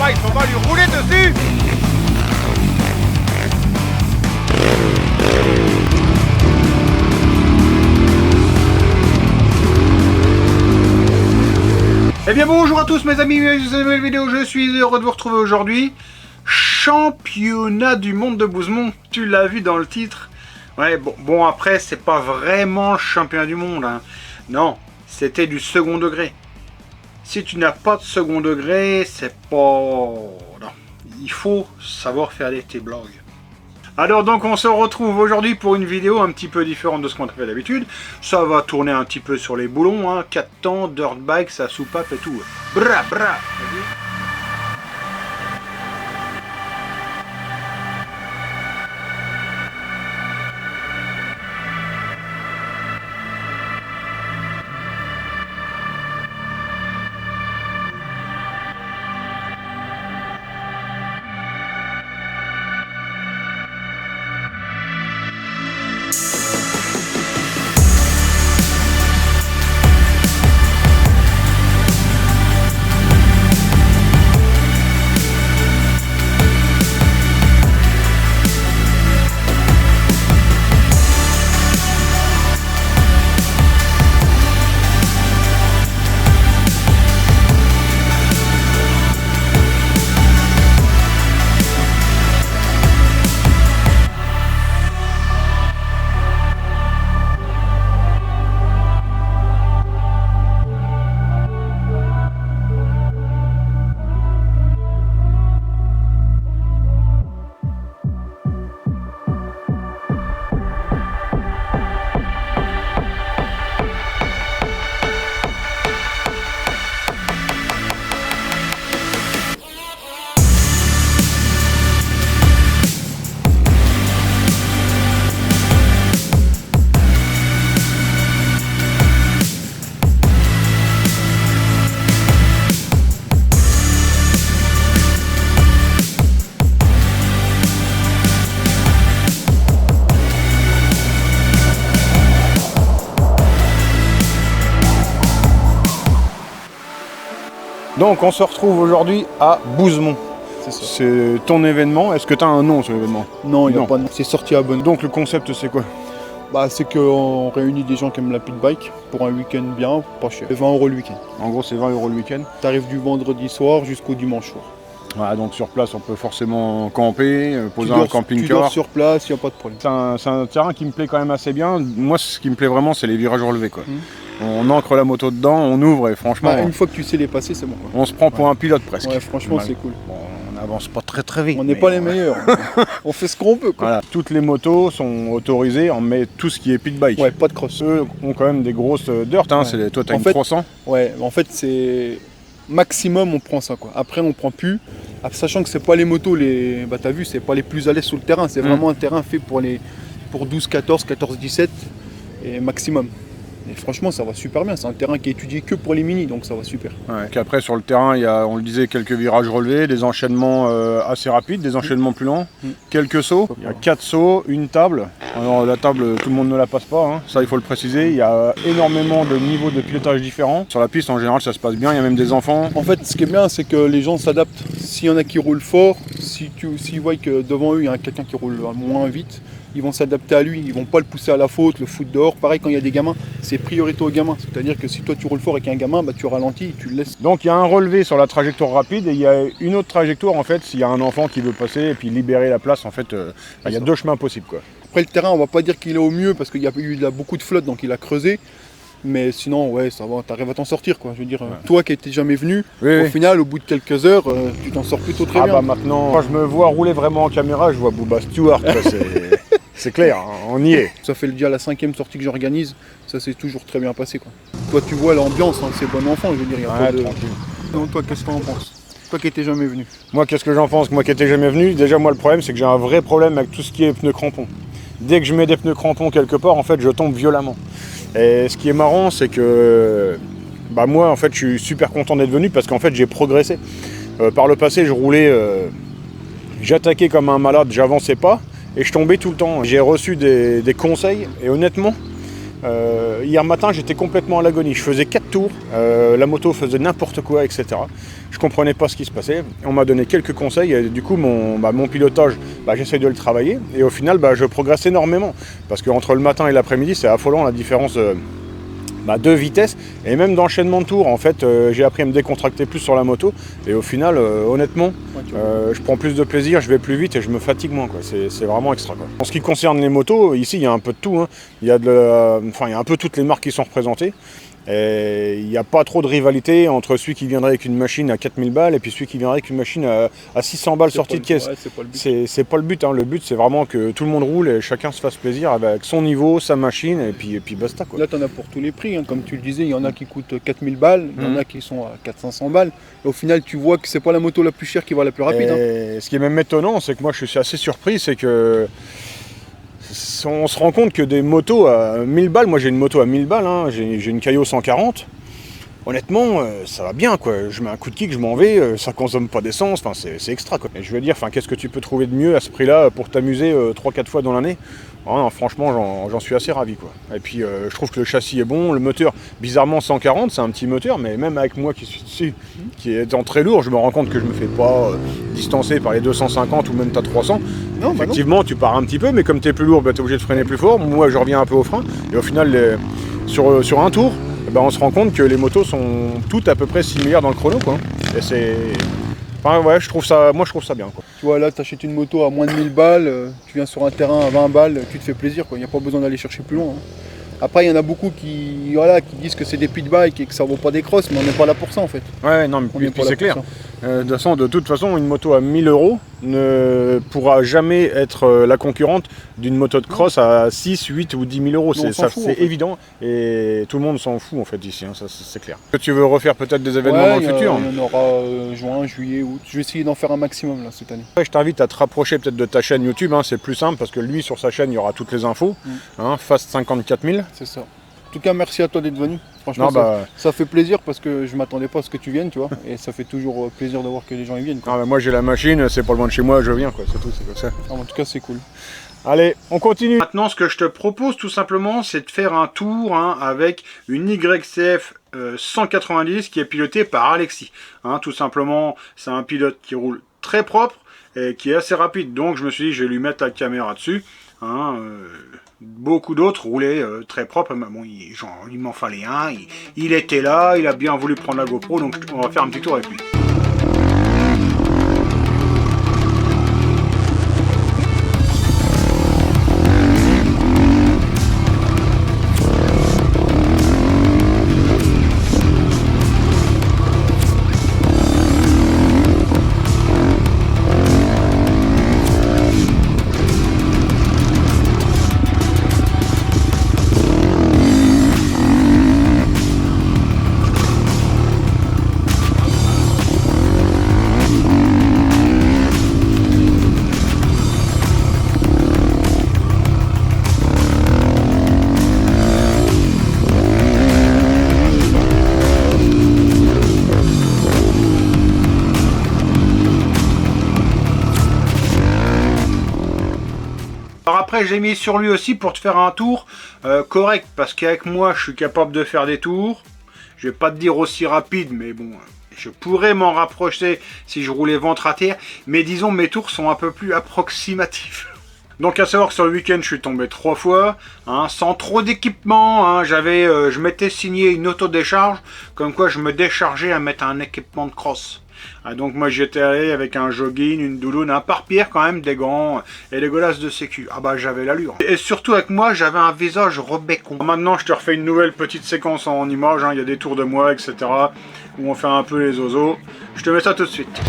bikes, on va lui rouler dessus. Eh bien bonjour à tous mes amis, bienvenue dans cette nouvelle vidéo, je suis heureux de vous retrouver aujourd'hui. Championnat du monde de Bouzemont, tu l'as vu dans le titre. Ouais, bon après c'est pas vraiment le championnat du monde, hein. Non, c'était du second degré. Si tu n'as pas de second degré, c'est pas... Non, il faut savoir faire tes blogs. Alors donc on se retrouve aujourd'hui pour une vidéo un petit peu différente de ce qu'on a fait d'habitude. Ça va tourner un petit peu sur les boulons, hein, 4 temps, dirt bike, sa soupape et tout. Bra bra. Donc on se retrouve aujourd'hui à Bouzemont. C'est ton événement. Est-ce que tu as un nom sur l'événement? Non, il n'y a pas de nom. C'est sorti à Bonne. Donc le concept c'est quoi? C'est qu'on réunit des gens qui aiment la pit bike pour un week-end bien, pas cher. 20 € le week-end. En gros c'est 20 € le week-end. T'arrives du vendredi soir jusqu'au dimanche soir. Voilà, donc sur place on peut forcément camper, poser un camping-car. Tu dors sur place, il n'y a pas de problème. C'est un terrain qui me plaît quand même assez bien. Moi ce qui me plaît vraiment c'est les virages relevés quoi. On ancre la moto dedans, on ouvre et franchement... une fois que tu sais les passer, c'est bon. On se prend pour un pilote presque. Ouais, franchement c'est cool. Bon, on n'avance pas très vite. On n'est pas les meilleurs. On fait ce qu'on peut quoi. Voilà. Toutes les motos sont autorisées, on met tout ce qui est pit bike. Ouais, pas de cross. Eux ont quand même des grosses dirt, hein. Ouais. Toi t'as une 300. Ouais, en fait c'est... Maximum on prend ça quoi. Après on prend plus. Sachant que c'est pas les motos, t'as vu, c'est pas les plus à l'aise sur le terrain. C'est vraiment un terrain fait pour 12, 14, 14, 17 et maximum. Et franchement ça va super bien, c'est un terrain qui est étudié que pour les mini, donc ça va super. Ouais. Après sur le terrain il y a, on le disait, quelques virages relevés, des enchaînements assez rapides, des enchaînements plus lents, quelques sauts, il y a 4 sauts, une table. Alors la table tout le monde ne la passe pas, hein. Ça il faut le préciser, il y a énormément de niveaux de pilotage différents. Sur la piste en général ça se passe bien, il y a même des enfants. En fait ce qui est bien c'est que les gens s'adaptent, s'il y en a qui roulent fort, s'ils voient que devant eux il y a quelqu'un qui roule moins vite, ils vont s'adapter à lui, ils vont pas le pousser à la faute, le foutre dehors. Pareil quand il y a des gamins, c'est priorité aux gamins. C'est-à-dire que si toi tu roules fort avec un gamin, tu ralentis, tu le laisses. Donc il y a un relevé sur la trajectoire rapide et il y a une autre trajectoire en fait s'il y a un enfant qui veut passer et puis libérer la place en fait. Il y a deux chemins possibles quoi. Après le terrain on va pas dire qu'il est au mieux parce qu'il y a eu beaucoup de flotte donc il a creusé. Mais sinon, ouais, ça va, t'arrives à t'en sortir quoi. Je veux dire, toi qui n'étais jamais venu, au final, au bout de quelques heures, tu t'en sors plutôt très bien. Maintenant, quand je me vois rouler vraiment en caméra, je vois Booba Stewart. C'est clair, hein, on y est. Ça fait déjà la 5e sortie que j'organise, ça s'est toujours très bien passé quoi. Toi, tu vois l'ambiance, hein, c'est bon enfant, je veux dire, il y a pas de... Donc toi, qu'est-ce que t'en penses? Toi qui n'étais jamais venu. Moi, qu'est-ce que j'en pense? Moi qui n'étais jamais venu, déjà moi le problème c'est que j'ai un vrai problème avec tout ce qui est pneus crampons. Dès que je mets des pneus crampons quelque part, en fait, je tombe violemment. Et ce qui est marrant, c'est que moi, en fait, je suis super content d'être venu parce qu'en fait, j'ai progressé. Par le passé, je roulais, j'attaquais comme un malade, j'avançais pas et je tombais tout le temps. J'ai reçu des conseils et honnêtement, Hier matin, j'étais complètement à l'agonie. Je faisais 4 tours, la moto faisait n'importe quoi, etc. Je comprenais pas ce qui se passait. On m'a donné quelques conseils et du coup, mon pilotage, j'essaie de le travailler. Et au final, je progresse énormément. Parce qu'entre le matin et l'après-midi, c'est affolant la différence de vitesse et même d'enchaînement de tours. En fait, j'ai appris à me décontracter plus sur la moto. Et au final, honnêtement, je prends plus de plaisir, je vais plus vite et je me fatigue moins, quoi. C'est vraiment extra, quoi. En ce qui concerne les motos, ici, il y a un peu de tout, hein. Il y a un peu toutes les marques qui sont représentées. Et il n'y a pas trop de rivalité entre celui qui viendrait avec une machine à 4000 balles et puis celui qui viendrait avec une machine à 600 balles sortie de caisse. Ouais, c'est pas le but, hein. Le but, c'est vraiment que tout le monde roule et chacun se fasse plaisir avec son niveau, sa machine et puis basta, quoi. Là, tu en as pour tous les prix, hein. Comme tu le disais, il y en a qui coûtent 4000 balles, il y en a qui sont à 400-500 balles. Et au final, tu vois que c'est pas la moto la plus chère qui va la plus rapide. Et ce qui est même étonnant, c'est que moi, je suis assez surpris, c'est que on se rend compte que des motos à 1000 balles, moi j'ai une moto à 1000 balles, hein, j'ai une Caio 140, honnêtement ça va bien, quoi. Je mets un coup de kick, je m'en vais, ça consomme pas d'essence, c'est extra, quoi. Et je veux dire, qu'est-ce que tu peux trouver de mieux à ce prix-là pour t'amuser 3-4 fois dans l'année? Non, franchement, j'en suis assez ravi, quoi. Et puis je trouve que le châssis est bon, le moteur, bizarrement 140, c'est un petit moteur, mais même avec moi qui suis dessus, qui est en très lourd, je me rends compte que je me fais pas distancer par les 250 ou même t'as 300. Non, effectivement, tu pars un petit peu, mais comme tu es plus lourd, tu es obligé de freiner plus fort. Moi, je reviens un peu au frein. Et au final, sur un tour, on se rend compte que les motos sont toutes à peu près similaires dans le chrono, quoi. Et c'est... Enfin, ouais, je trouve ça bien, quoi. Tu vois, là, tu achètes une moto à moins de 1000 balles, tu viens sur un terrain à 20 balles, tu te fais plaisir, quoi. Il n'y a pas besoin d'aller chercher plus loin, hein. Après, il y en a beaucoup qui disent que c'est des pit bikes et que ça vaut pas des crosses, mais on n'est pas là pour ça, en fait. Ouais, non, mais puis c'est clair. De toute façon, une moto à 1000 € ne pourra jamais être la concurrente d'une moto de cross à 6, 8 ou 10 000 €. C'est évident et tout le monde s'en fout, en fait, ici, hein, ça c'est clair. Que tu veux refaire peut-être des événements dans le futur? Il y en aura juin, juillet, août. Je vais essayer d'en faire un maximum là, cette année. Je t'invite à te rapprocher peut-être de ta chaîne YouTube, hein, c'est plus simple parce que lui, sur sa chaîne, il y aura toutes les infos. Fast 54 000. C'est ça. En tout cas, merci à toi d'être venu. Franchement, ça fait plaisir parce que je m'attendais pas à ce que tu viennes, tu vois. Et ça fait toujours plaisir de voir que les gens y viennent, quoi. Moi, j'ai la machine, c'est pas loin de chez moi, je viens, quoi. C'est tout, c'est comme ça. En tout cas, c'est cool. Allez, on continue. Maintenant, ce que je te propose tout simplement, c'est de faire un tour avec une YCF 190 qui est pilotée par Alexis. Tout simplement, c'est un pilote qui roule très propre et qui est assez rapide. Donc, je me suis dit, je vais lui mettre la caméra dessus. Beaucoup d'autres roulaient très propre, mais bon, il m'en fallait un, il était là, il a bien voulu prendre la GoPro, donc on va faire un petit tour avec lui. Alors après, j'ai mis sur lui aussi pour te faire un tour correct, parce qu'avec moi, je suis capable de faire des tours. Je vais pas te dire aussi rapide, mais bon, je pourrais m'en rapprocher si je roulais ventre à terre. Mais disons, mes tours sont un peu plus approximatifs. Donc à savoir que sur le week-end, je suis tombé 3 fois, sans trop d'équipement. Je m'étais signé une autodécharge, comme quoi je me déchargeais à mettre un équipement de cross. Donc moi j'étais allé avec un jogging, une doudoune, un pare-pierre quand même, des gants et des godasses de sécu. J'avais l'allure. Et surtout avec moi j'avais un visage rebécon. Maintenant je te refais une nouvelle petite séquence en images, il y a des tours de moi, etc. Où on fait un peu les oiseaux. Je te mets ça tout de suite.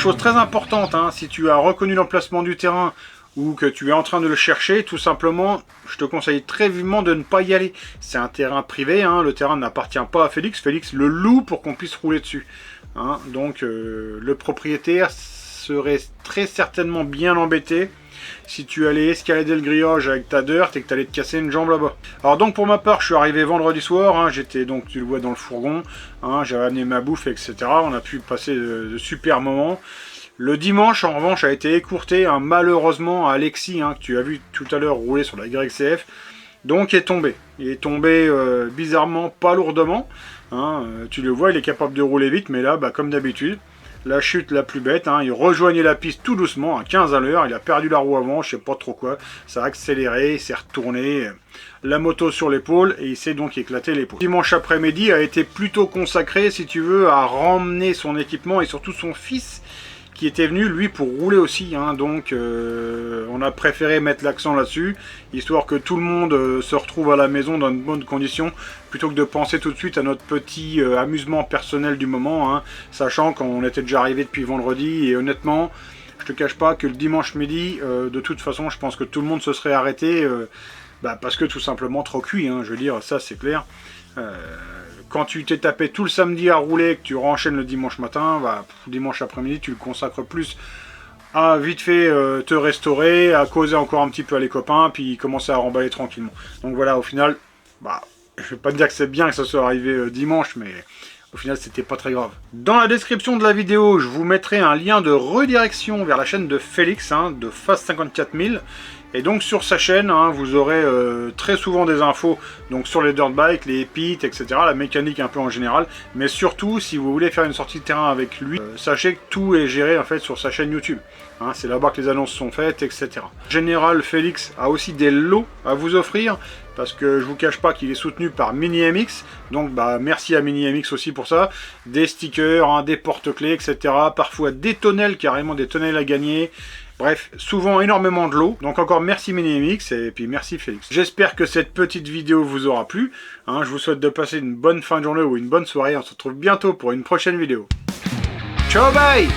chose très importante, hein, si tu as reconnu l'emplacement du terrain ou que tu es en train de le chercher, tout simplement, je te conseille très vivement de ne pas y aller. C'est un terrain privé, hein, le terrain n'appartient pas à Félix. Félix le loue pour qu'on puisse rouler dessus. Hein, donc le propriétaire serait très certainement bien embêté si tu allais escalader le grillage avec ta dirt et que tu allais te casser une jambe là-bas. Alors donc pour ma part, je suis arrivé vendredi soir, hein, j'étais donc, tu le vois, dans le fourgon, hein, j'avais amené ma bouffe, etc. On a pu passer de super moments. Le dimanche, en revanche, a été écourté, hein, malheureusement, à Alexis, hein, que tu as vu tout à l'heure rouler sur la YCF. Donc il est tombé. Il est tombé bizarrement, pas lourdement. Hein, tu le vois, il est capable de rouler vite, mais là, bah, comme d'habitude, la chute la plus bête, hein, il rejoignait la piste tout doucement, à 15 à l'heure, il a perdu la roue avant, je sais pas trop quoi, ça a accéléré, il s'est retourné, la moto sur l'épaule, et il s'est donc éclaté l'épaule. Dimanche après-midi a été plutôt consacré, si tu veux, à ramener son équipement, et surtout son fils, qui était venu, lui, pour rouler aussi, hein, donc on a préféré mettre l'accent là-dessus, histoire que tout le monde se retrouve à la maison dans de bonnes conditions, plutôt que de penser tout de suite à notre petit amusement personnel du moment, hein, sachant qu'on était déjà arrivé depuis vendredi, et honnêtement, je te cache pas que le dimanche midi, de toute façon, je pense que tout le monde se serait arrêté, parce que tout simplement trop cuit, hein, je veux dire, ça c'est clair. Quand tu t'es tapé tout le samedi à rouler, que tu renchaînes le dimanche matin, dimanche après-midi, tu le consacres plus à vite fait te restaurer, à causer encore un petit peu à les copains, puis commencer à remballer tranquillement. Donc voilà, au final, je vais pas te dire que c'est bien que ça soit arrivé dimanche, mais au final, c'était pas très grave. Dans la description de la vidéo, je vous mettrai un lien de redirection vers la chaîne de Félix, hein, de Fast 54000. Et donc sur sa chaîne, hein, vous aurez très souvent des infos donc sur les dirt bikes, les pits, etc. La mécanique un peu en général. Mais surtout, si vous voulez faire une sortie de terrain avec lui, sachez que tout est géré en fait sur sa chaîne YouTube. Hein, c'est là-bas que les annonces sont faites, etc. En général, Félix a aussi des lots à vous offrir. Parce que je vous cache pas qu'il est soutenu par Mini MX. Donc merci à Mini MX aussi pour ça. Des stickers, hein, des porte-clés, etc. Parfois des tonnelles, carrément des tonnelles à gagner. Bref, souvent énormément de lots. Donc encore merci Mini-MX et puis merci Félix. J'espère que cette petite vidéo vous aura plu. Hein, je vous souhaite de passer une bonne fin de journée ou une bonne soirée. On se retrouve bientôt pour une prochaine vidéo. Ciao, bye!